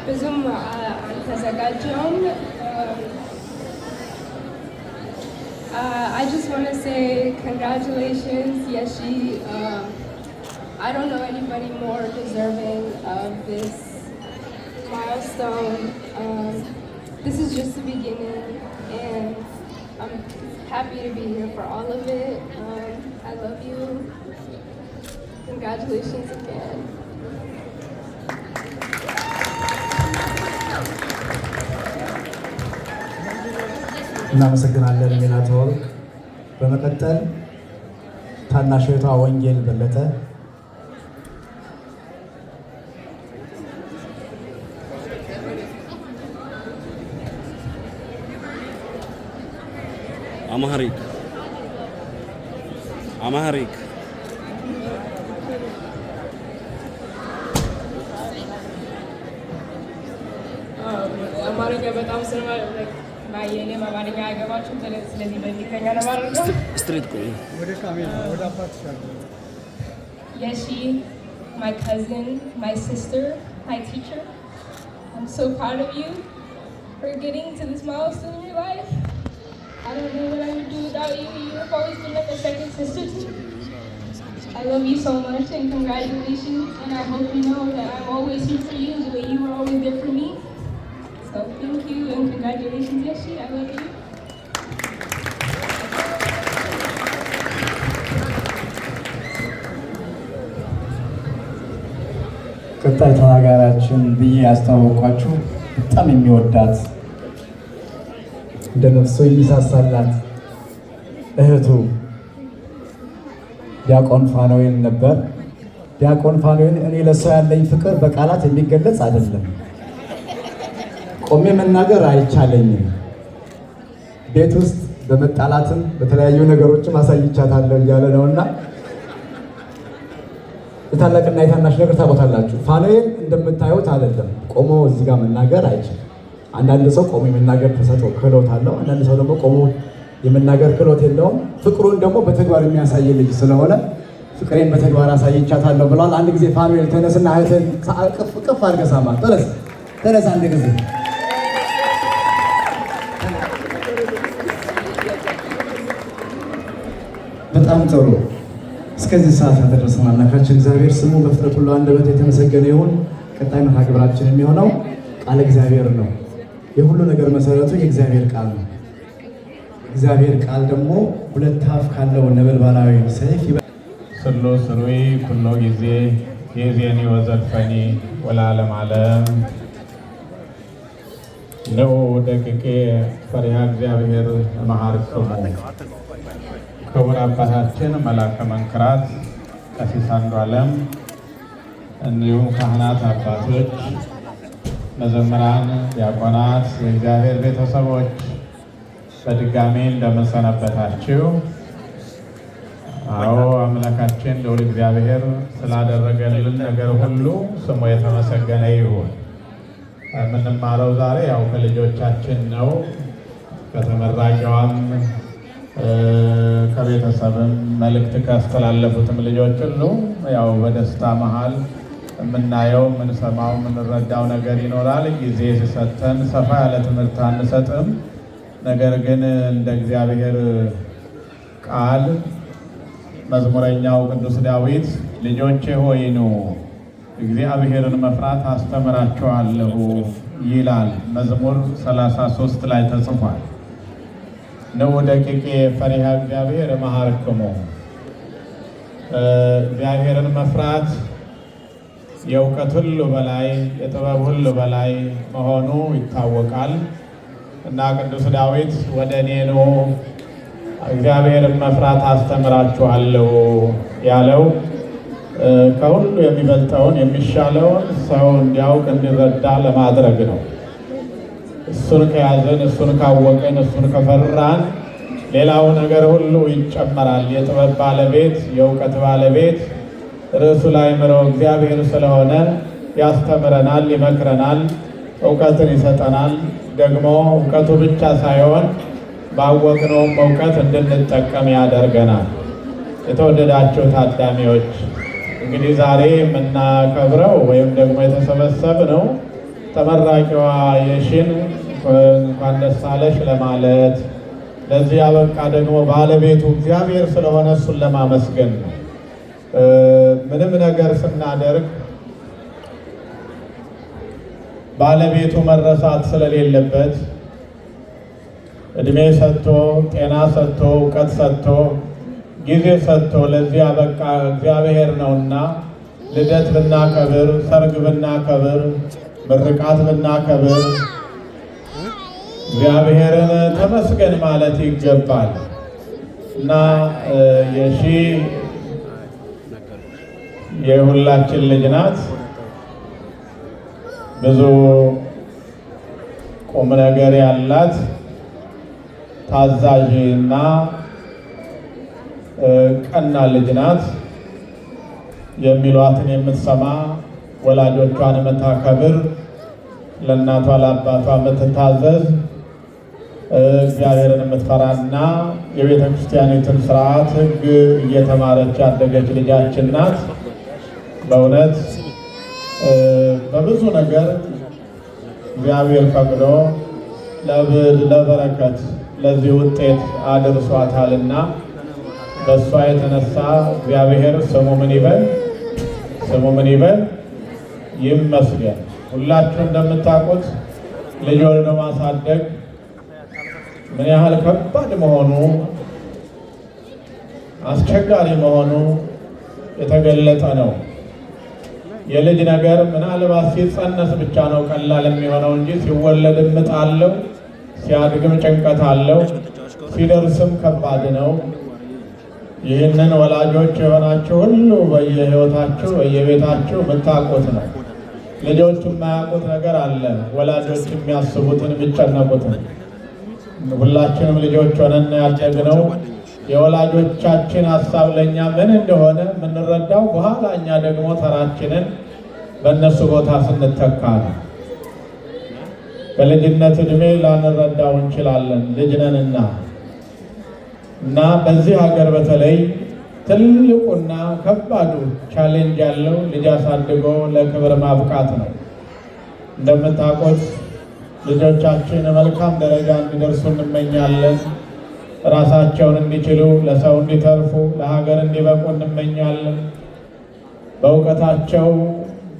ብዙም አልተዘጋጀውም። I just want to say congratulations, Yeshi. I don't know anybody more deserving of this milestone. This is just the beginning, and I'm happy to be here for all of it. I love you. Congratulations again. እናመሰግናለን ሚናቶል። በመቀጠል ታናሽ እህቷ ወንጌል በለጠ አማሪክ አማርኛ በጣም የኔ አማርኛ አይገባችሁም። ስለዚህ በእንግሊዝኛ ነው ማለት ነው። ስትሬት ቆይ ወደ ካሜራ ወደ አባት Yeshi, my cousin, my sister, my teacher, I'm so proud of you for getting to this milestone in your life. I don't know what I would do without you. You've always been like a second sister to me. I love you so much and congratulations, and I hope you know that I'm always here for you the way you were always there for me. So thank you and congratulations, Yeshi. I love you. ቀጣይ ተናጋሪያችን ብዬ ያስተዋወቅኳችሁ በጣም የሚወዳት እንደ ነፍሱ የሚሳሳላት እህቱ ዲያቆን ፋኑኤል ነበር። ዲያቆን ፋኑኤል እኔ ለሷ ያለኝ ፍቅር በቃላት የሚገለጽ አይደለም። ቆሜ መናገር አይቻለኝም። ቤት ውስጥ በመጣላትም በተለያዩ ነገሮችም አሳይቻታለሁ እያለ ነውና የታላቅና የታናሽ ነገር ታውቃላችሁ። ፋኑኤል እንደምታዩት አይደለም፣ ቆሞ እዚህ ጋር መናገር አይችልም። አንዳንድ ሰው ቆሞ የመናገር ተሰጥኦ ክህሎት አለው፣ አንዳንድ ሰው ደግሞ ቆሞ የመናገር ክህሎት የለውም። ፍቅሩን ደግሞ በተግባር የሚያሳይ ልጅ ስለሆነ ፍቅሬን በተግባር አሳይቻታለሁ ብሏል። አንድ ጊዜ ፋኑኤል ተነስና እህትን ቅፍ አድርገህ ሳማት። ተነስ አንድ ጊዜ። በጣም ጥሩ። እስከዚህ ሰዓት ያደረሰን አምላካችን እግዚአብሔር ስሙ በፍጥረት ሁሉ አንደበት የተመሰገነ ይሁን። ቀጣይ መርሃ ግብራችን የሚሆነው ቃለ እግዚአብሔር ነው። የሁሉ ነገር መሰረቱ የእግዚአብሔር ቃል ነው። እግዚአብሔር ቃል ደግሞ ሁለት አፍ ካለው ነበልባላዊ ሰይፍ ስሉስ ሩይ ኩሎ ጊዜ የዜኒ ወዘልፈኒ ወለዓለመ ዓለም። ንዑ ደቂቄ ፈሪሃ እግዚአብሔር መሐርክሙ። ክቡር አባታችን መላከ መንክራት ቀሲስ አንዱዓለም፣ እንዲሁም ካህናት አባቶች፣ መዘምራን፣ ዲያቆናት፣ የእግዚአብሔር ቤተሰቦች በድጋሜ እንደምንሰነበታችሁ። አዎ አምላካችን ልዑል እግዚአብሔር ስላደረገልን ነገር ሁሉ ስሙ የተመሰገነ ይሁን። የምንማረው ዛሬ ያው ከልጆቻችን ነው። ከተመራቂዋም ከቤተሰብም መልእክት ካስተላለፉትም ልጆች ሁሉ ያው በደስታ መሃል የምናየው የምንሰማው የምንረዳው ነገር ይኖራል። ጊዜ ሲሰጠን ሰፋ ያለ ትምህርት አንሰጥም። ነገር ግን እንደ እግዚአብሔር ቃል መዝሙረኛው ቅዱስ ዳዊት ልጆቼ ሆይ ኑ እግዚአብሔርን መፍራት አስተምራችኋለሁ ይላል። መዝሙር 33 ላይ ተጽፏል። ንዑ ደቂቄ ፈሪሃ እግዚአብሔር መሐርክሙ። እግዚአብሔርን መፍራት የእውቀት ሁሉ በላይ የጥበብ ሁሉ በላይ መሆኑ ይታወቃል እና ቅዱስ ዳዊት ወደ እኔ ኑ እግዚአብሔርን መፍራት አስተምራችኋለሁ ያለው ከሁሉ የሚበልጠውን የሚሻለውን ሰው እንዲያውቅ እንዲረዳ ለማድረግ ነው። እሱን ከያዘን እሱን ካወቅን እሱን ከፈራን ሌላው ነገር ሁሉ ይጨመራል። የጥበብ ባለቤት የእውቀት ባለቤት ርዕሱ ላይ ምረው እግዚአብሔር ስለሆነ ያስተምረናል፣ ይመክረናል፣ እውቀትን ይሰጠናል። ደግሞ እውቀቱ ብቻ ሳይሆን ባወቅነውም እውቀት እንድንጠቀም ያደርገናል። የተወደዳችሁ ታዳሚዎች እንግዲህ ዛሬ የምናከብረው ወይም ደግሞ የተሰበሰብነው ተመራቂዋ የሺን እንኳን ደስ አለሽ ለማለት ለዚህ ያበቃ ደግሞ ባለቤቱ እግዚአብሔር ስለሆነ እሱን ለማመስገን ነው። ምንም ነገር ስናደርግ ባለቤቱ መረሳት ስለሌለበት እድሜ ሰጥቶ ጤና ሰጥቶ እውቀት ሰጥቶ ጊዜ ሰጥቶ ለዚህ ያበቃ እግዚአብሔር ነውና ልደት ብናከብር፣ ሰርግ ብናከብር፣ ምርቃት ብናከብር እግዚአብሔርን ተመስገን ማለት ይገባል እና የሺ የሁላችን ልጅ ናት። ብዙ ቁም ነገር ያላት ታዛዥ እና ቀና ልጅ ናት። የሚሏትን የምትሰማ ወላጆቿን የምታከብር ለእናቷ ለአባቷ የምትታዘዝ እግዚአብሔርን የምትፈራና የቤተ ክርስቲያኒቱን ስርዓት ሕግ እየተማረች ያደገች ልጃችን ናት። በእውነት በብዙ ነገር እግዚአብሔር ፈቅዶ ለበረከት ለዚህ ውጤት አድርሷታልና በእሷ የተነሳ እግዚአብሔር ስሙ ምን ይበል? ስሙ ምን ይበል? ይመስገን። ሁላችሁ እንደምታውቁት ልጅ ወልዶ ማሳደግ ምን ያህል ከባድ መሆኑ አስቸጋሪ መሆኑ የተገለጸ ነው። የልጅ ነገር ምናልባት ሲጸነስ ብቻ ነው ቀላል የሚሆነው እንጂ ሲወለድ ምጥ አለው፣ ሲያድግም ጭንቀት አለው፣ ሲደርስም ከባድ ነው። ይህንን ወላጆች የሆናችሁ ሁሉ በየህይወታችሁ በየቤታችሁ የምታውቁት ነው። ልጆች የማያውቁት ነገር አለ፣ ወላጆች የሚያስቡትን የሚጨነቁትን። ሁላችንም ልጆች ሆነን ያደግነው የወላጆቻችን ሀሳብ ለእኛ ምን እንደሆነ የምንረዳው በኋላ እኛ ደግሞ ተራችንን በእነሱ ቦታ ስንተካ ነው። በልጅነት ዕድሜ ላንረዳው እንችላለን፣ ልጅ ነንና እና በዚህ ሀገር በተለይ ትልቁና ከባዱ ቻሌንጅ ያለው ልጅ አሳድጎ ለክብር ማብቃት ነው። እንደምታውቁት ልጆቻችን መልካም ደረጃ እንዲደርሱ እንመኛለን። ራሳቸውን እንዲችሉ፣ ለሰው እንዲተርፉ፣ ለሀገር እንዲበቁ እንመኛለን። በእውቀታቸው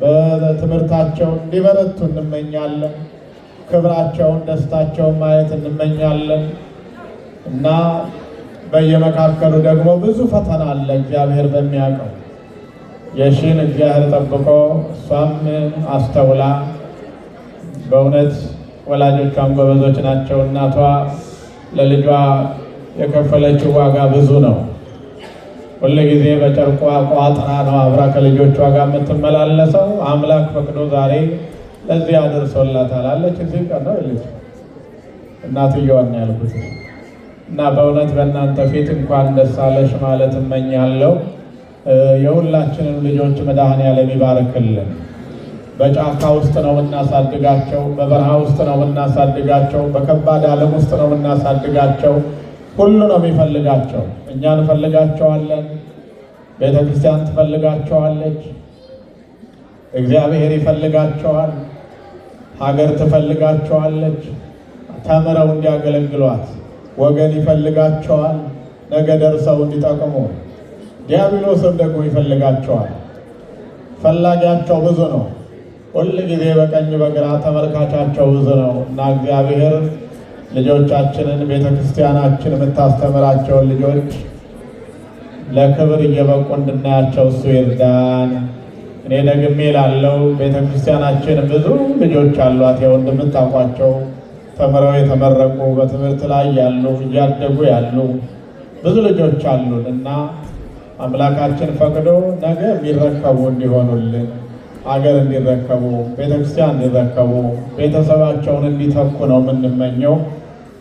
በትምህርታቸው እንዲበረቱ እንመኛለን። ክብራቸውን፣ ደስታቸውን ማየት እንመኛለን እና በየመካከሉ ደግሞ ብዙ ፈተና አለ። እግዚአብሔር በሚያውቀው የሺን እግዚአብሔር ጠብቆ እሷም አስተውላ በእውነት ወላጆቿን ጎበዞች ናቸው። እናቷ ለልጇ የከፈለችው ዋጋ ብዙ ነው። ሁሉ ጊዜ በጨርቋ ቋጥራ ነው አብራ ከልጆቿ ጋር የምትመላለሰው። አምላክ ፈቅዶ ዛሬ ለዚህ አድርሶላታል። አለች እዚህ ቀን ነው ልጅ እናትየዋን ያልኩት እና በእውነት በእናንተ ፊት እንኳን ደስ አለሽ ማለት እመኛለሁ። የሁላችንም ልጆች መድኃኔዓለም ይባርክልን። በጫካ ውስጥ ነው የምናሳድጋቸው፣ በበረሃ ውስጥ ነው የምናሳድጋቸው፣ በከባድ ዓለም ውስጥ ነው የምናሳድጋቸው። ሁሉ ነው የሚፈልጋቸው። እኛ እንፈልጋቸዋለን፣ ቤተ ክርስቲያን ትፈልጋቸዋለች፣ እግዚአብሔር ይፈልጋቸዋል፣ ሀገር ትፈልጋቸዋለች። ተምረው እንዲያገለግሏት ወገን ይፈልጋቸዋል፣ ነገ ደርሰው እንዲጠቅሙ። ዲያብሎስም ደግሞ ይፈልጋቸዋል። ፈላጊያቸው ብዙ ነው። ሁል ጊዜ በቀኝ በግራ ተመልካቻቸው ብዙ ነው እና እግዚአብሔር ልጆቻችንን ቤተ ክርስቲያናችን የምታስተምራቸውን ልጆች ለክብር እየበቁ እንድናያቸው እሱ ይርዳን። እኔ ደግሜ ላለው ቤተ ክርስቲያናችን ብዙ ልጆች አሏት። ያው እንደምታውቋቸው ተምረው የተመረቁ በትምህርት ላይ ያሉ እያደጉ ያሉ ብዙ ልጆች አሉን እና አምላካችን ፈቅዶ ነገ የሚረከቡ እንዲሆኑልን፣ አገር እንዲረከቡ፣ ቤተክርስቲያን እንዲረከቡ፣ ቤተሰባቸውን እንዲተኩ ነው የምንመኘው።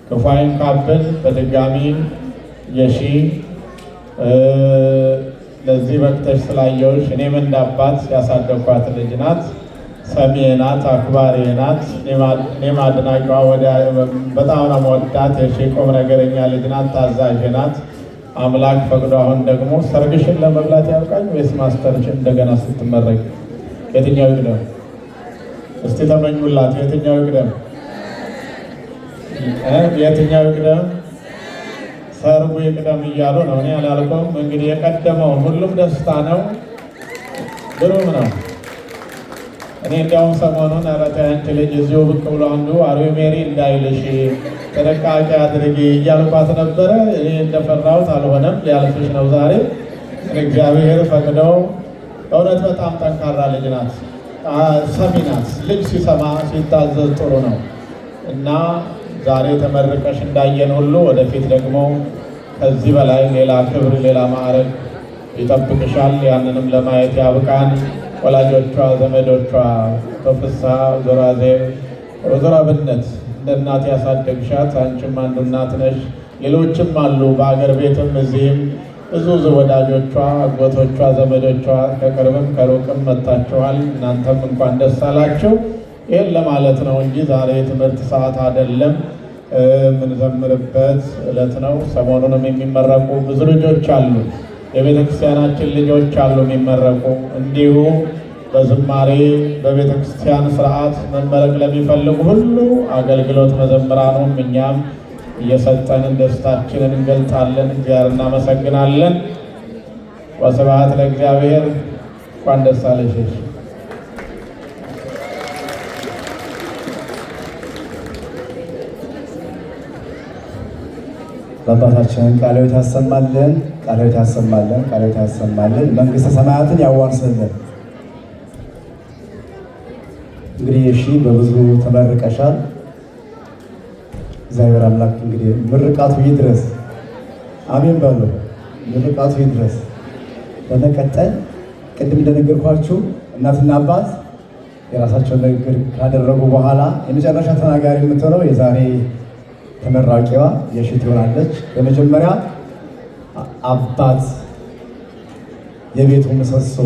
ክፉ አይንካብን። በድጋሚ የሺ ለዚህ በቅተሽ ስላየሁሽ እኔም እንዳባት ያሳደግኳት ልጅ ናት። ሰሚ ናት፣ አክባሪ ናት። እኔም አድናቂዋ በጣም ነው የምወዳት። የሺ ቁም ነገረኛ ልጅ ናት፣ ታዛዥ ናት። አምላክ ፈቅዶ አሁን ደግሞ ሰርግሽን ለመብላት ያብቃኝ ወይስ ማስተርሽን እንደገና ስትመረቅ የትኛው ይቅደም? እስቲ ተመኙላት። የትኛው ይቅደም? የትኛው ይቅደም? ሰርጉ ይቅደም እያሉ ነው። እኔ አላልኩም። እንግዲህ የቀደመው ሁሉም ደስታ ነው፣ ግሩም ነው። እኔ እንዲያውም ሰሞኑን ኧረ ተይ አንቺ ልጅ እዚሁ ብቅ ብሎ አንዱ አርዌ ሜሪ እንዳይልሽ ጥንቃቄ አድርጊ እያልኳት ነበረ። እኔ እንደፈራሁት አልሆነም፣ ሊያልፍሽ ነው ዛሬ። እግዚአብሔር ፈቅደው በእውነት በጣም ጠንካራ ልጅ ናት፣ ሰሚ ናት። ልጅ ሲሰማ ሲታዘዝ ጥሩ ነው እና ዛሬ ተመርቀሽ እንዳየን ሁሉ ወደፊት ደግሞ ከዚህ በላይ ሌላ ክብር፣ ሌላ ማዕረግ ይጠብቅሻል። ያንንም ለማየት ያብቃን። ወላጆቿ፣ ዘመዶቿ ፍስሐ፣ ዞራዜብ፣ ወይዘሮ አብነት እንደ እናት ያሳደግሻት አንቺም አንዱ እናት ነሽ። ሌሎችም አሉ በአገር ቤትም እዚህም ብዙ ወዳጆቿ፣ አጎቶቿ፣ ዘመዶቿ ከቅርብም ከሩቅም መጥታችኋል። እናንተም እንኳን ደስ አላችሁ። ይህን ለማለት ነው እንጂ ዛሬ የትምህርት ሰዓት አይደለም፣ የምንዘምርበት ዕለት ነው። ሰሞኑንም የሚመረቁ ብዙ ልጆች አሉ፣ የቤተ ክርስቲያናችን ልጆች አሉ የሚመረቁ። እንዲሁ በዝማሬ በቤተ ክርስቲያን ስርዓት መመረቅ ለሚፈልጉ ሁሉ አገልግሎት መዘምራኑም እኛም እየሰጠንን ደስታችንን እንገልጣለን። እግዚአብሔር እናመሰግናለን። ወስብሐት ለእግዚአብሔር። እንኳን ደስ አለሽ። አባታችንን ቃለ ሕይወት ያሰማልን፣ ቃለ ሕይወት ያሰማልን፣ ቃለ ሕይወት ያሰማልን፣ መንግሥተ ሰማያትን ያዋርስልን። እንግዲህ እሺ በብዙ ተመርቀሻል። እግዚአብሔር አምላክ እንግዲህ ምርቃቱ ይድረስ። አሜን በሉ። ምርቃቱ ይድረስ። በመቀጠል ቅድም እንደነገርኳችሁ እናትና አባት የራሳቸውን ንግግር ካደረጉ በኋላ የመጨረሻ ተናጋሪ የምትሆነው የዛሬ ተመራቂዋ የሺ ትሆናለች። በመጀመሪያ አባት የቤቱ ምሰሶ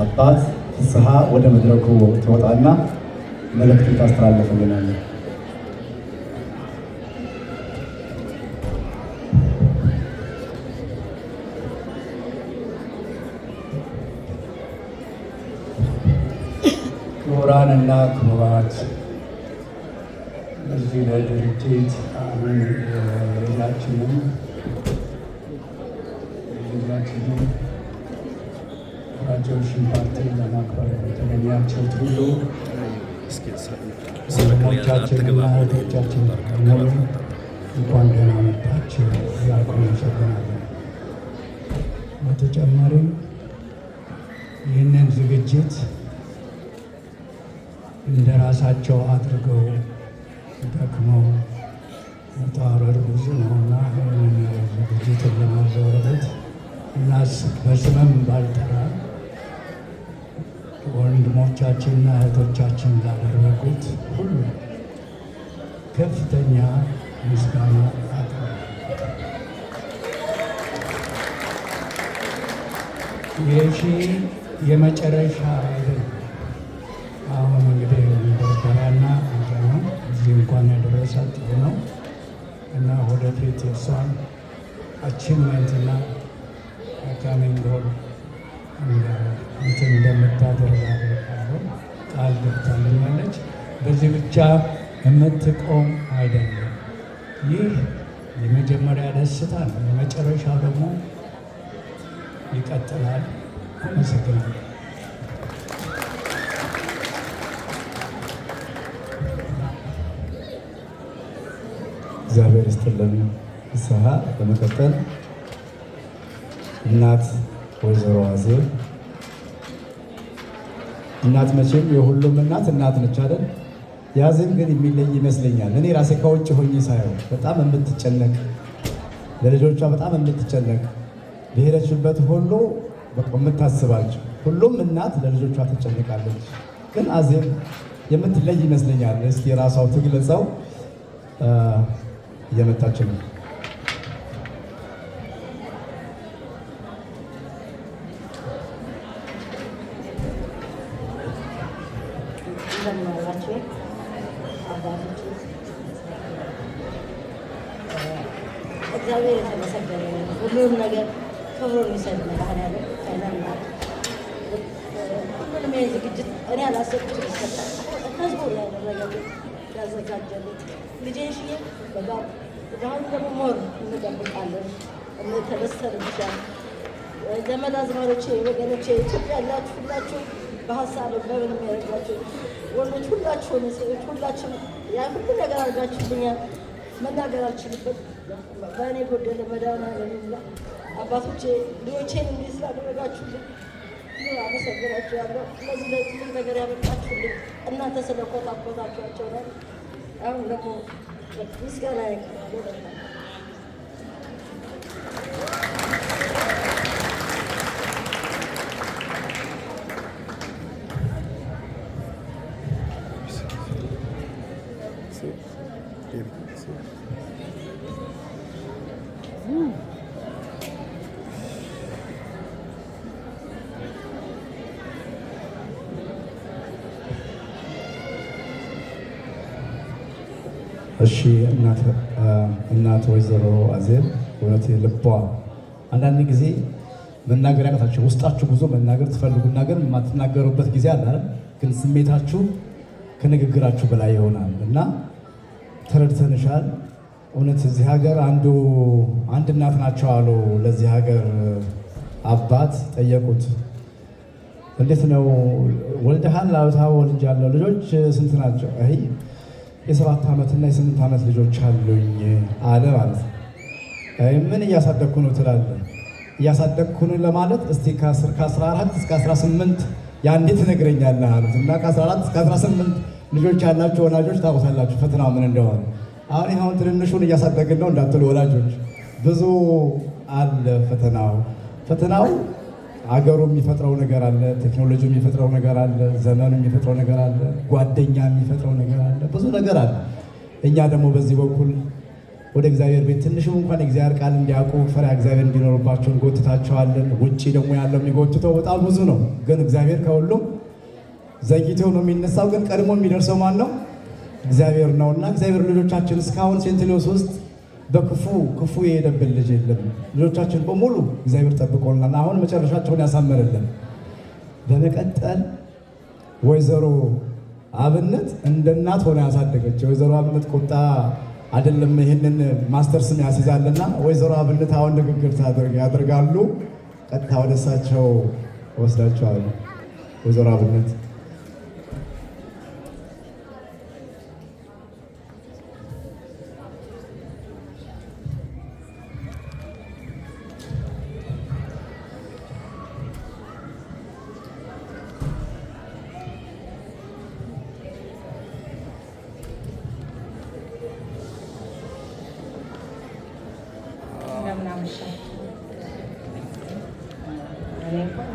አባት ፍስሐ ወደ መድረኩ ትወጣና መልእክቱን ታስተላልፍልናለች። ክቡራንና ክቡራት እዚህ ለድርጅት አሁን ልጃችንን ግራጁዌሽን ፓርቲ ለማክበር የተገኛችሁት ሁሉ ወንድሞቻችንና እህቶቻችን በሙሉ እንኳን ደህና መጣችሁ እያልኩ አመሰግናለሁ። በተጨማሪም ይህንን ዝግጅት እንደ ራሳቸው አድርገው ደክመው ውጣ ውረድ ብዙ ነውና ይህንን ዝግጅትን ለማዘጋጀት እና በስምም ባልጠራ ወንድሞቻችንና እህቶቻችን ላደረጉት ሁሉ ከፍተኛ ምስጋና አቀርባለሁ። ይህ የመጨረሻ አይደለም። አሁን እንግዲህ በረበራና ነው እዚህ እንኳን ያደረሳት ጥሩ ነው እና ወደፊት የሷን አቺቭመንትና ካሚንግ ጎል እንትን እንደምታደርግ ቃል ገብታልኛለች። በዚህ ብቻ የምትቆም አይደለም። ይህ የመጀመሪያ ደስታ ነው። የመጨረሻው ደግሞ ይቀጥላል። አመሰግናለሁ። እግዚአብሔር ይስጥልን ፍስሐ። በመቀጠል እናት ወይዘሮ አዜብ። እናት መቼም የሁሉም እናት ነች አይደል? የአዜብ ግን የሚለይ ይመስለኛል። እኔ ራሴ ከውጭ ሆኜ ሳየው በጣም የምትጨነቅ ለልጆቿ በጣም የምትጨነቅ በሄደችበት ሁሉ የምታስባቸው ሁሉም እናት ለልጆቿ ትጨነቃለች። ግን አዜብ የምትለይ ይመስለኛል። እስኪ የራሷው ትግለጸው። እየመጣች ነው። እግዚአብሔር የተመሰገነ ሁሉም ነገር ክብሩን የሚሰጥ መድኃኒዓለም ሁሉንም ይህ ዝግጅት እኔ አላሰብኩትም ይሰጣል። ህዝቡ ያደረገልኝ ያዘጋጀልኝ ልጄሽ በጣም አሁን ደግሞ ሞር እንጠብቃለን ተደስተንብሻል። ዘመድ አዝማዶቼ ወገኖቼ ኢትዮጵያ ያላችሁ ሁላችሁ በሀሳብ በምን የሚያደርጓቸው ወንዶች ሁላችሁን ሴቶች ሁላችን ያ ሁሉ ነገር አድርጋችሁልኛል። መናገር አልችልበት በእኔ ጎደለ መድኃኒዓለም አባቶቼ ልጆቼን እንዲህ ስላደረጋችሁልኝ አመሰግናችኋለሁ። ስለዚህ ለዚህ ነገር ያበቃችሁልኝ እናንተ ስለኮታኮታችኋቸው ነው። አሁን ደግሞ ምስጋና ይቀርባል። እሺ እናት ወይዘሮ አዜብ እውነት ልቧ አንዳንድ ጊዜ መናገር ያቃታችሁ ውስጣችሁ ብዙ መናገር ትፈልጉና ግን የማትናገሩበት ጊዜ አለ አይደል? ግን ስሜታችሁ ከንግግራችሁ በላይ ይሆናል እና ተረድተንሻል። እውነት እዚህ ሀገር አንድ እናት ናቸው አሉ ለዚህ ሀገር አባት ጠየቁት፣ እንዴት ነው ወልደሃል? አውታ ወልጃለሁ። ልጆች ስንት ናቸው? አይ የ7 ዓመትና የ8 ዓመት ልጆች አሉኝ አለ ማለት ነው። ምን እያሳደግኩ ነው ትላለህ? እያሳደግኩ ነው ለማለት እስቲ ከ14 እስከ 18 ያንዴ ትነግረኛለህ አሉት እና ከ14 እስከ 18 ልጆች ያላችሁ ወላጆች ታውቁታላችሁ ፈተናው ምን እንደሆነ። አሁን ትንንሹን እያሳደግን ነው እንዳትሉ ወላጆች፣ ብዙ አለ ፈተናው አገሩ የሚፈጥረው ነገር አለ፣ ቴክኖሎጂ የሚፈጥረው ነገር አለ፣ ዘመኑ የሚፈጥረው ነገር አለ፣ ጓደኛ የሚፈጥረው ነገር አለ፣ ብዙ ነገር አለ። እኛ ደግሞ በዚህ በኩል ወደ እግዚአብሔር ቤት ትንሽም እንኳን የእግዚአብሔር ቃል እንዲያውቁ ፈሪሃ እግዚአብሔር እንዲኖርባቸው እንጎትታቸዋለን። ውጭ ደግሞ ያለው የሚጎትተው በጣም ብዙ ነው። ግን እግዚአብሔር ከሁሉም ዘግይተው ነው የሚነሳው፣ ግን ቀድሞ የሚደርሰው ማን ነው? እግዚአብሔር ነውና እግዚአብሔር ልጆቻችን እስካሁን ሴንት ሉዊስ ውስጥ በክፉ የሄደብን ልጅ የለም። ልጆቻችን በሙሉ እግዚአብሔር ጠብቆልናል። አሁን መጨረሻቸውን ያሳምርልን። በመቀጠል ወይዘሮ አብነት እንደ እናት ሆነ ያሳደገች ወይዘሮ አብነት ቁጣ አይደለም ይህንን ማስተርስም ያስይዛልና ወይዘሮ አብነት አሁን ንግግር ያደርጋሉ። ቀጥታ ወደ እሳቸው ወስዳቸዋለሁ። ወይዘሮ አብነት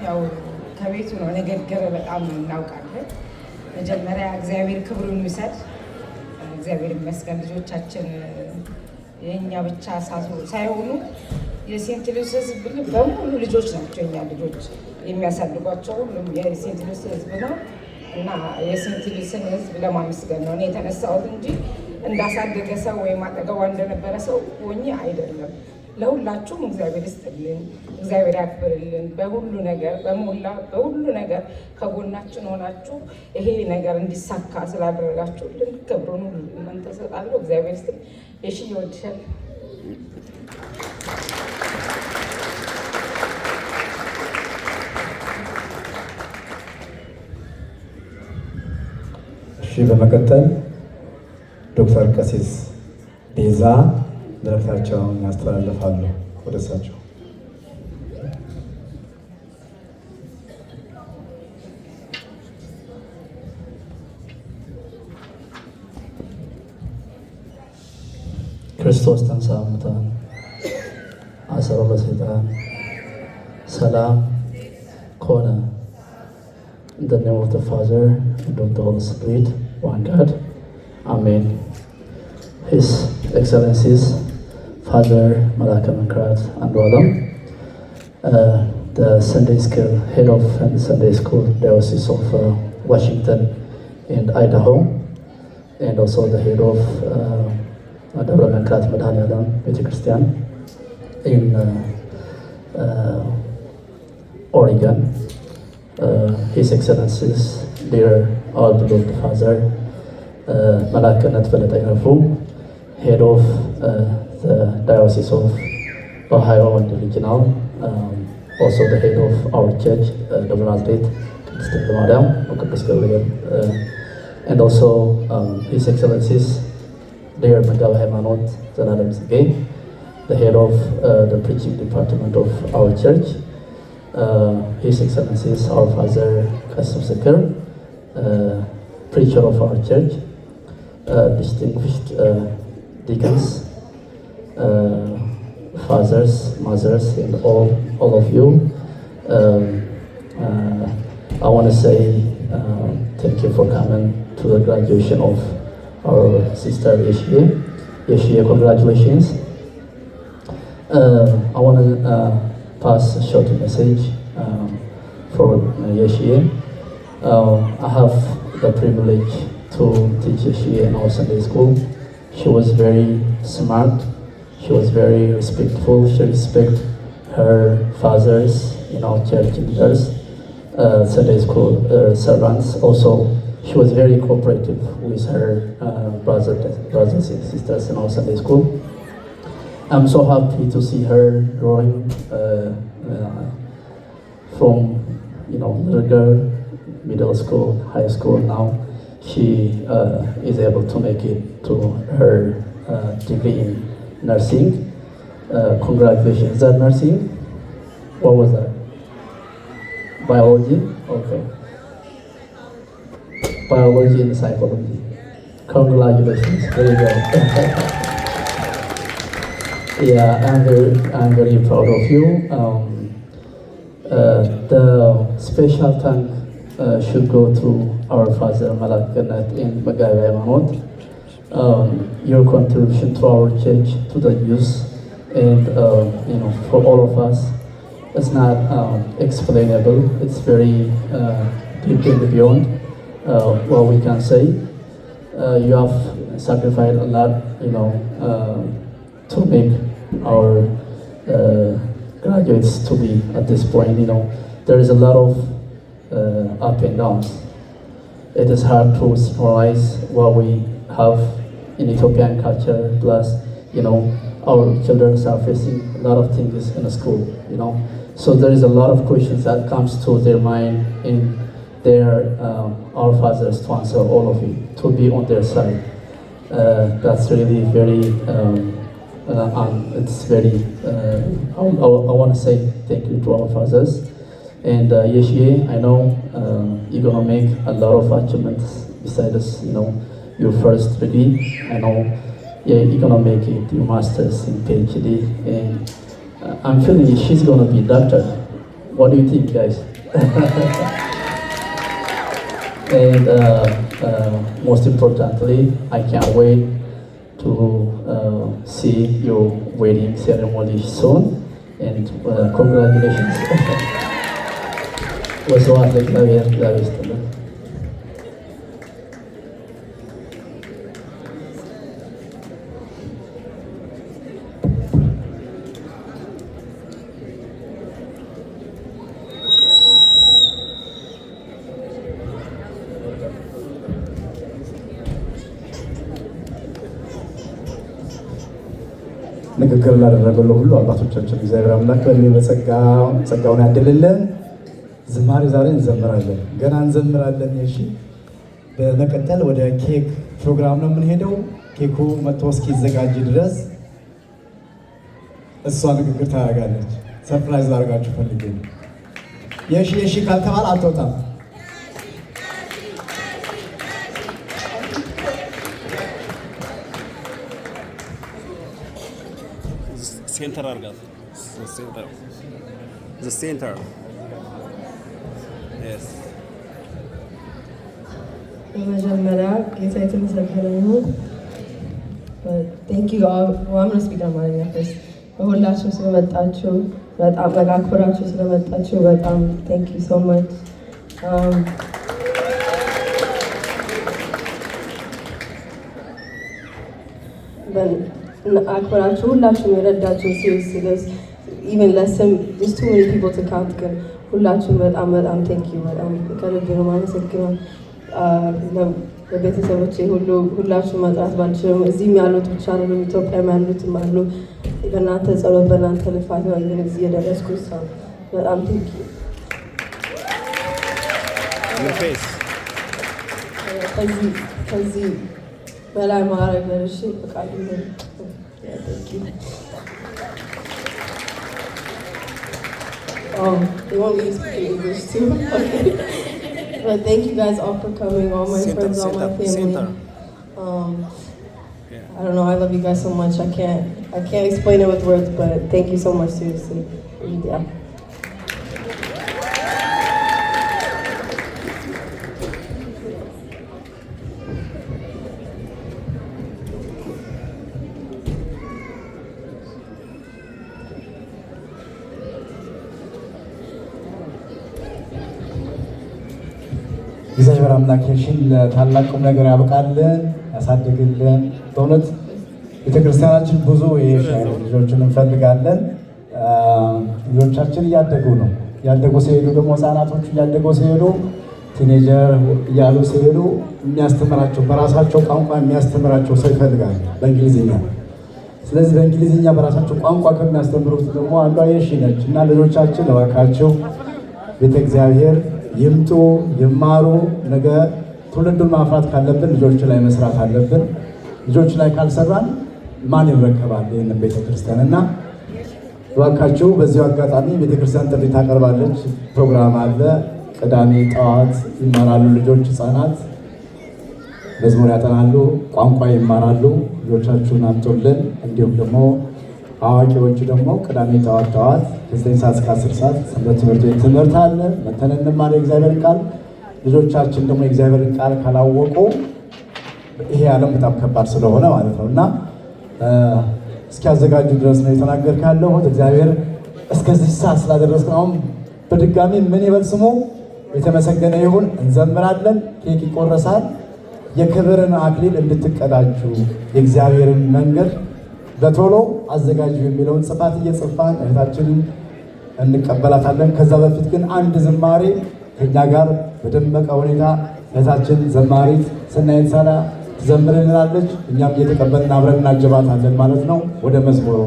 ያው ከቤቱ ነው ንግግር በጣም እናውቃለን። መጀመሪያ እግዚአብሔር ክብሩን ይውሰድ። እግዚአብሔር ይመስገን ልጆቻችን የእኛ ብቻ ሳይሆኑ የሴንት ሉዊስ ሕዝብ በሙሉ ልጆች ናቸው። የእኛ ልጆች የሚያሳድጓቸው ሁሉም የሴንት ሉዊስ ሕዝብ ነው እና የሴንት ሉዊስን ሕዝብ ለማመስገን ነው እኔ የተነሳሁት እንጂ እንዳሳደገ ሰው ወይም አጠገቧ እንደነበረ ሰው ሆኜ አይደለም። ለሁላችሁም እግዚአብሔር ይስጥልን፣ እግዚአብሔር ያክብርልን። በሁሉ ነገር በሁሉ ነገር ከጎናችን ሆናችሁ ይሄ ነገር እንዲሳካ ስላደረጋችሁልን ክብሩን ሁሉ እናንተ ሰጣለሁ። እግዚአብሔር ይስጥልን። እሺ ይወድሻል። እሺ በመቀጠል ዶክተር ቀሲስ ቤዛ መልእክታቸውን ያስተላልፋሉ። ወደ እሳቸው ክርስቶስ ተንሥአ እሙታን አሰሮ ለሰይጣን ሰላም ኮነ። In the name of the Father and of the Holy Spirit, one God. Amen. His Excellencies Father Malaka Mankrat Andualam, the Sunday School head of the Sunday School Diocese of Washington and Idaho, and also the head of Debra Mankrat Madhanialam Beth Christian in Oregon, His Excellencies dear our beloved father, Malakanat Velatayrafu, head of the Diocese of Ohio and the Regional, also the head of our church, Dobranazrit, and also His Excellencies, dear Megawa Haimanot Zelalem Zige, the head of the preaching department of our church, His Excellencies, our Father Kasim Sekir, preacher of our church, distinguished deacons, fathers, mothers, and all of you. I want to say thank you for coming to the graduation of our sister Yeshia. Yeshia, congratulations. I want to pass a short message for Yeshia. I have the privilege to teach Yeshia in our Sunday school. She was very smart. She was very respectful. She respected her fathers in our church leaders, Sunday school servants. Also, she was very cooperative with her brothers and sisters in our Sunday school. I'm so happy to see her growing from little girl, middle school, high school. Now she is able to make it to her degree in nursing. Congratulations. Is that nursing? What was that? Biology? Okay. Biology and psychology. Congratulations. Very good. Yeah, I'm very proud of you. The special thank should go to our Father Malakanat in Megawa Haimanot. Your contribution to our church, to the youth, and for all of us, it's not explainable. It's very deep and beyond what we can say. You have sacrificed a lot, to make our graduates to be at this point. There is a lot of up and downs. It is hard to summarize what we have in Ethiopian culture. Plus, our children are facing a lot of things in school. So there is a lot of questions that comes to their mind, and they're our fathers to answer all of it, to be on their side. That's really very. It's very. I want to say thank you to our fathers. And Yeshia, I know you're gonna make a lot of achievements besides your first degree. I know you're gonna make it your master's in PhD, and I'm feeling she's gonna be a doctor. What do you think, guys? And most importantly, I can't wait to see your wedding ceremony soon. And congratulations. Waswat እግዚአብሔር ይስጥልን። ንግግር ላደረገው ሁሉ አባቶቻችን እግዚአብሔር አምላክ ጸጋውን ያድልልን። ዝማሬ ዛሬ እንዘምራለን፣ ገና እንዘምራለን። እሺ፣ በመቀጠል ወደ ኬክ ፕሮግራም ነው የምንሄደው። ኬኩ መጥቶ እስኪዘጋጅ ድረስ እሷ ንግግር ታደርጋለች። ሰርፕራይዝ ላደርጋችሁ ፈልጌ ነው። የሺ ካልተባለ አትወጣም። ሴንተር አድርጋት። the center. Yes. በመጀመሪያ ጌታ የተመሰገነ ይሁን። ቴንክ ዩ ኦል ዋምነስ ቢጋ ማለት ነው። በሁላችሁ ስለመጣችሁ በጣም በጋኮራችሁ ስለመጣችሁ በጣም ቴንክ ዩ ሶ ማች። አክብራችሁ ሁላችሁም የረዳችሁ ሲሪየስ ኢቨን ለስም just too many people to count ግን ሁላችሁም በጣም በጣም ቴንኪዩ በጣም ከልብ ነው የማመሰግነው። ለቤተሰቦቼ ሁላችሁ መጥራት ባልችልም እዚህም ያሉት ብቻ አይደሉም ኢትዮጵያም ያሉትም አሉ። በእናንተ ጸሎት በእናንተ ልፋት ነው እዚህ የደረስኩት። ሰው በጣም ቴንኪዩ። ከዚህ በላይ ማድረግ ደርሼ ፈቃዱ ነው። They want me to speak English too. Okay. But thank you guys all for coming, all my friends, all my family. I don't know, I love you guys so much. I can't explain it with words, but thank you so much, seriously. Yeah. እግዚአብሔር አምላካችን ለታላቁም ነገር ያብቃልን ያሳድግልን። በእውነት ቤተክርስቲያናችን ብዙ ልጆችን እንፈልጋለን። ልጆቻችን እያደጉ ነው። እያደጉ ሲሄዱ ደግሞ ህፃናቶቹ እያደጉ ሲሄዱ ቲኔጀር እያሉ ሲሄዱ የሚያስተምራቸው በራሳቸው ቋንቋ የሚያስተምራቸው ሰው ይፈልጋሉ በእንግሊዝኛ። ስለዚህ በእንግሊዝኛ በራሳቸው ቋንቋ ከሚያስተምሩት ደግሞ አንዷ የሺ ነች እና ልጆቻችን እባካችሁ ቤተ እግዚአብሔር ይምጡ ይማሩ። ነገ ትውልዱን ማፍራት ካለብን ልጆች ላይ መስራት አለብን። ልጆች ላይ ካልሰራን ማን ይረከባል ይህንን ቤተክርስቲያን? እና እባካችሁ በዚሁ አጋጣሚ ቤተክርስቲያን ጥሪ ታቀርባለች። ፕሮግራም አለ። ቅዳሜ ጠዋት ይማራሉ ልጆች፣ ህፃናት መዝሙር ያጠናሉ፣ ቋንቋ ይማራሉ። ልጆቻችሁን አምጡልን። እንዲሁም ደግሞ አዋቂዎች ደግሞ ቅዳሜ ጠዋት ከ9 ሰዓት እስከ 10 ሰዓት ሰንበት ትምህርት ቤት ትምህርት አለ። መተን እንማር የእግዚአብሔርን ቃል። ልጆቻችን ደግሞ የእግዚአብሔርን ቃል ካላወቁ ይሄ ዓለም በጣም ከባድ ስለሆነ ማለት ነው እና እስኪያዘጋጁ ድረስ ነው የተናገርኩ ያለሁት። እግዚአብሔር እስከዚህ ሰዓት ስላደረስን አሁን በድጋሚ ምን ይበል ስሙ የተመሰገነ ይሁን። እንዘምራለን፣ ኬክ ይቆረሳል። የክብርን አክሊል እንድትቀዳጁ የእግዚአብሔርን መንገድ በቶሎ አዘጋጁ የሚለውን ጽፋት እየጽፋን እህታችንን እንቀበላታለን። ከዛ በፊት ግን አንድ ዝማሬ ከኛ ጋር በደመቀ ሁኔታ እህታችን ዘማሪት ስናየት ሳላ ትዘምርልናለች። እኛም እየተቀበልን አብረን እናጀባታለን ማለት ነው። ወደ መዝሙሩ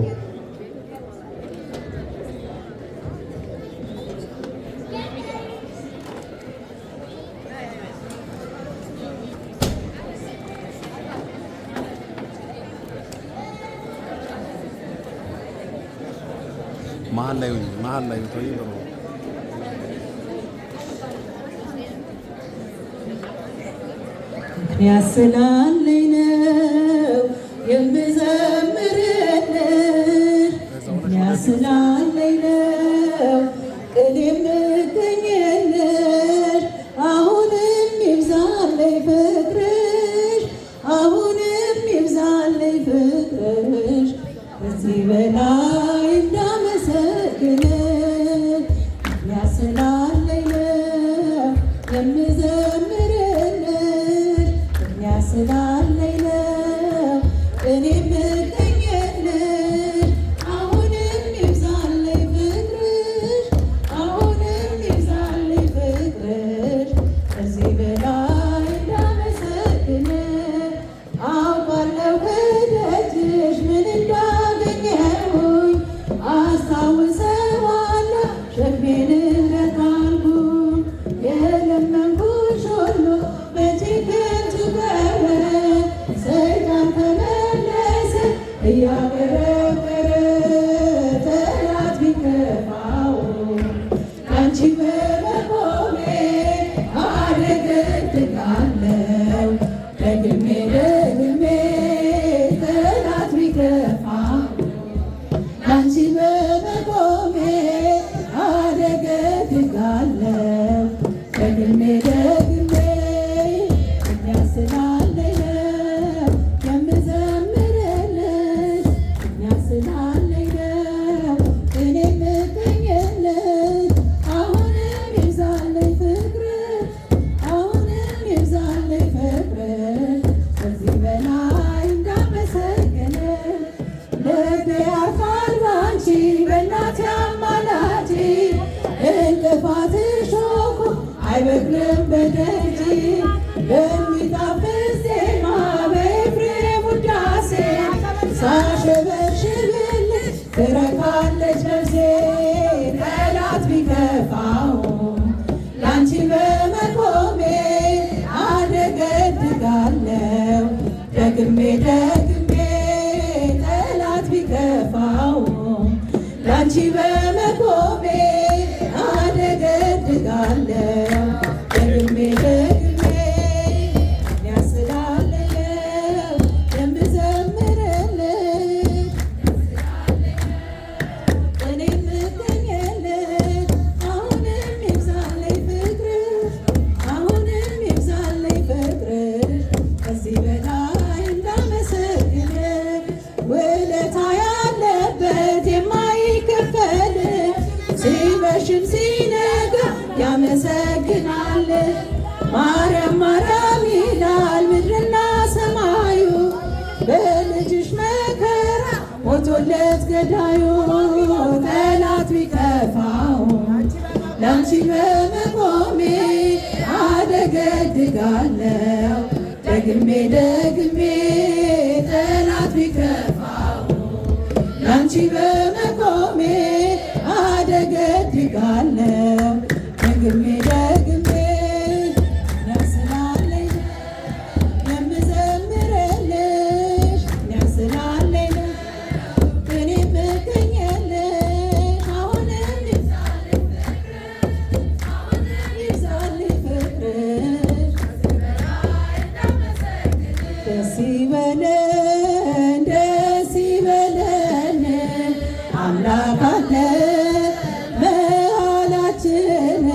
መሀል ላይ ያስላለኝ ነው የምዘምርልህ፣ ያስላለኝ ነው ቅኔ የምገኝልህ። አሁንም ይብዛልኝ ፍቅርሽ፣ አሁንም ይብዛልኝ ፍቅርሽ ከዚህ በላይ እንዳመሰግንህ። ያስላለኝ ነው የምዘምርልህ፣ ያስላለኝ ነው እኔ የምገኝልህ። አሁንም ይብዛልኝ ፍቅርሽ፣ አሁንም ይብዛልኝ ፍቅርሽ ከዚህ በላይ እንዳመሰግንህ። አውቃለሁ ከደጅሽ ምን እንዳገኘሁኝ፣ አስታውሰዋለሁ ሸክሜን እንደጣልኩኝ። የለመንኩሽ ሁሉ መቼ ከንቱ ቀረ፣ ሰይጣን ተመለሰ በሚጣፍጥ ዜማ በኤፍሬም ውዳሴ ሳሸበሽብልህ ትረካለች ነፍሴ። ጠላት ቢከፋው ላንቺ በመቆሜ አደገድጋለሁ ደግሜ ደግሜ። ጠላት ቢከፋው ላንቺ በመቆሜ አደገድጋለሁ ደግሜ ደግሜ። ያስላለለው የምዘምርልሽ እኔ የምገኝልሽ አሁንም ይብዛልኝ ፍቅርሽ አሁንም ይብዛልኝ ፍቅርሽ ከዚህ በላይ እንዳመሰግንሽ ውለታ ያለበት የማይከፈል ሲመሽም ሲነጋ ያመሰግናል። ማርያም ማርያም ይላል ምድርና ሰማዩ በልጅሽ መከራ ሞቶለት ገዳዩ። ጠላት ቢከፋው ላንቺ በመቆሜ አደገድጋለሁ ደግሜ ደግሜ። ጠላት ቢከፋው ላንቺ በመቆሜ አደገድጋለሁ ደግሜ ደግሜ። ያስላለኝ የምዘምርልሽ ያስላለኝ እኔ የምገኝልሽ አሁንም ይብዛልኝ ፍቅርሽ ደስ ይበለን ደስ ይበለን አምላክ አለ መሃላችን።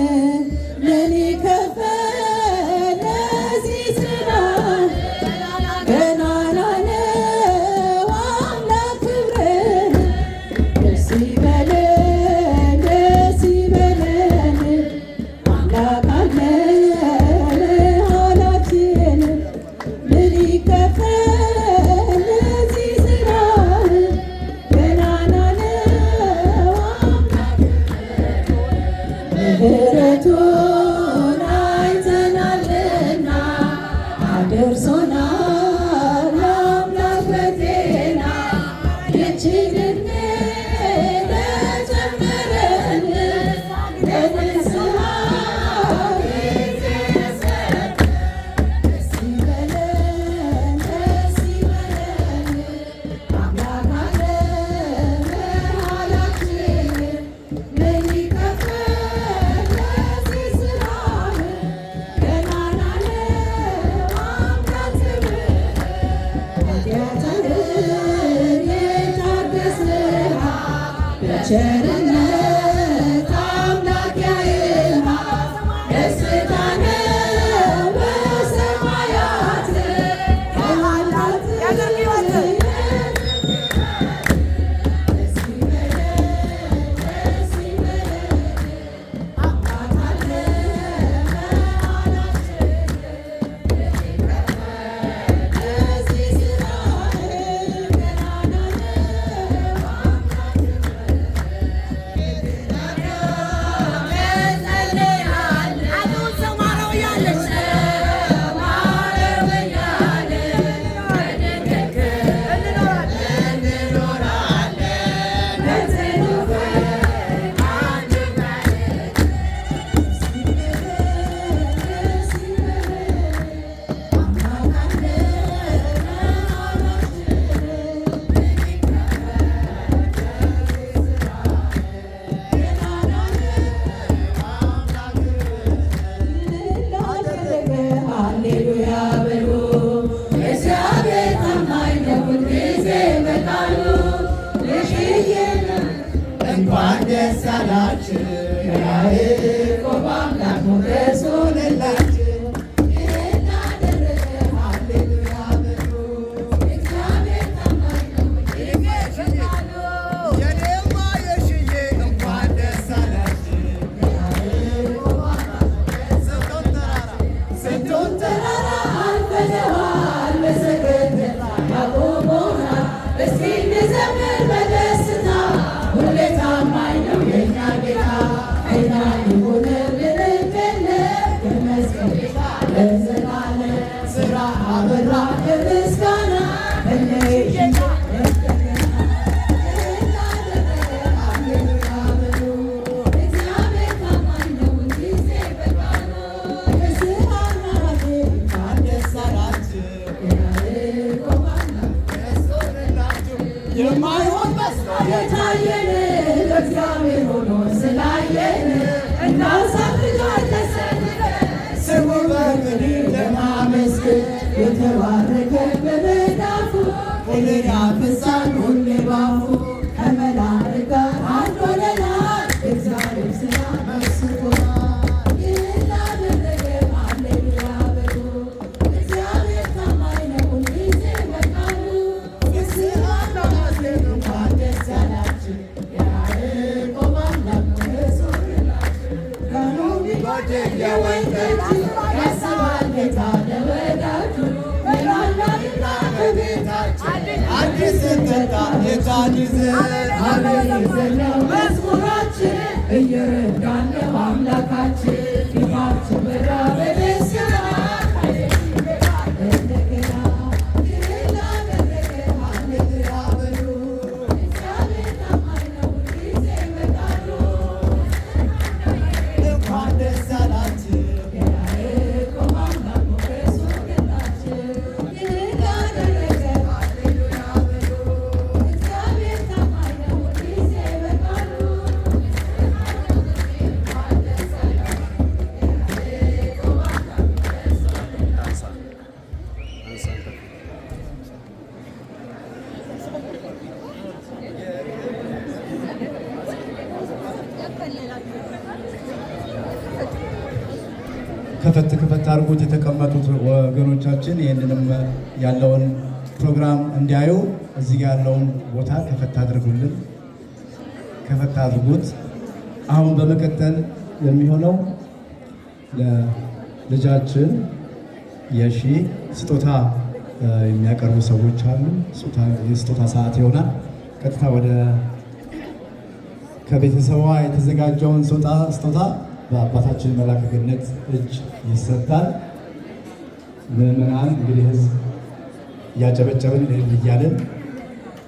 ምን ይከፈል ለዚህ ስራ ገናና ነው አምላክ ክብርን። ደስ ይበለን ደስ ይበለን አምላክ አለ መሃላችን። ምን ይከፈል ለዚህ ስራ ገናና ነው አምላክ ምሕረቱን አይተናልና አድርሶናል አምላክ በጤና ይህችን ዕድሜ ለጨመረን ለንስሐ ጊዜ የሰጠን። ደስ ይበለን ደስ ይበለን አምላክ አለ መሃላችን። ምን ይከፈል ለዚህ ስራ ገናና ነው አምላክ ክብር በስራ አበራ በምስጋና እነይሽና የማይሆን መስሎ የታየን እግዚአብሔር ሆኖ ስላየን ስሙ በምድር ለማመስገን የተባረከ በመዳፉ እግር ያፈሳል ሁሌ ባፉ ከመላእክት ጋር አንድ ሆነናል እግዚአብሔር ስራ መስርቶናል። ይህን ላደረገ ሃሌሉያ በሉ። እግዚአብሔር ታማኝ ነው ሁልጊዜ በቃሉ። ምስጋና ይድረስ እንኳን ደስ ያላችሁ የያዕቆብ አምላክ ሞገስ ሆነላችሁ። ቀኑ ቢጎድል የወይን ጠጅ ያስባል ጌታ ለወዳጁ። መላላይና በቤታችን አዲስ እንጠጣ ጌታን ይዘን አብረን ይዘነው መዝሙራችን እየረዳን ነው አምላካችን ፊታችን በራ በደስታ እንደገና ይህን ላደረገ ሃሌሉያ በሉ። እግዚአብሔር ታማኝ ነው ሁልጊዜ በቃሉ። እንኳን ደስ አላችሁ የያዕቆብ አምላክ ሞገስ ሆነላችሁ። ይህን ላደረገ ሃሌሉያ በሉ። እግዚአብሔር ታማኝ ነው ሁልጊዜ በቃሉ። እንኳን ደስ አላችሁ የያዕቆብ አምላክ ሞገስ ሆነላችሁ። ከፈት ከፈት አድርጉት የተቀመጡት ወገኖቻችን ይህንንም ያለውን ፕሮግራም እንዲያዩ እዚህ ጋር ያለውን ቦታ ከፈት አድርጉልን፣ ከፈት አድርጉት። አሁን በመቀጠል የሚሆነው ለልጃችን የሺ ስጦታ የሚያቀርቡ ሰዎች አሉ። የስጦታ ሰዓት ይሆናል። ቀጥታ ወደ ከቤተሰቧ የተዘጋጀውን ስጦታ በአባታችን መላከ ገነት እጅ ይሰጣል። ምዕመናን እንግዲህ ህዝብ እያጨበጨብን እያለን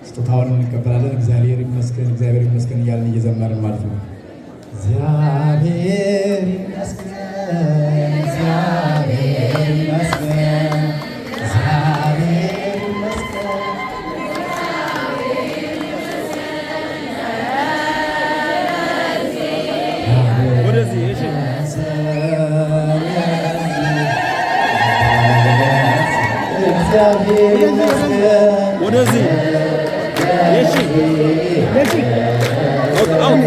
ስጦታውን እንቀበላለን። እግዚአብሔር ይመስገን፣ እግዚአብሔር ይመስገን እያለን እየዘመርን ማለት ነው። እግዚአብሔር ይመስገን፣ እግዚአብሔር ይመስገን፣ እግዚአብሔር ይመስገን። ወደዚህ እሺ እግዚአብሔር ይመስገን ወደዚህ እሺ እሺ አውት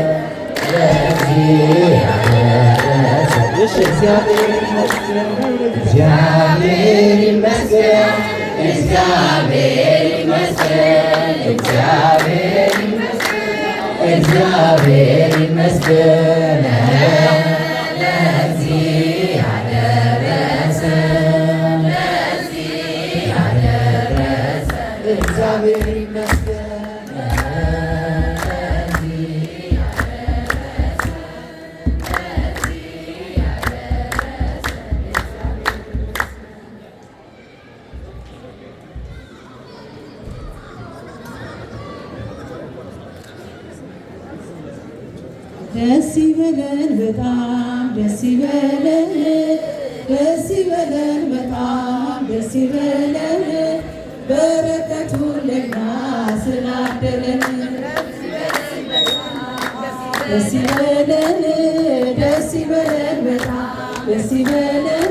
እሺ እግዚአብሔር ይመስገን፣ እግዚአብሔር ይመስገን፣ እግዚአብሔር ይመስገን፣ እግዚአብሔር ይመስገን፣ እግዚአብሔር ይመስገን ለዚህ ያደረሰን፣ ለዚህ ያደረሰን እግዚአብሔር ይመስገን። ደስ ይበለን በጣም ደስ ይበለን፣ ደስ ይበለን በጣም ደስ ይበለን፣ በረከቱ ለኛ ስላደለን። ደስ ይበለን፣ ደስ ይበለን በጣም ደስ ይበለን፣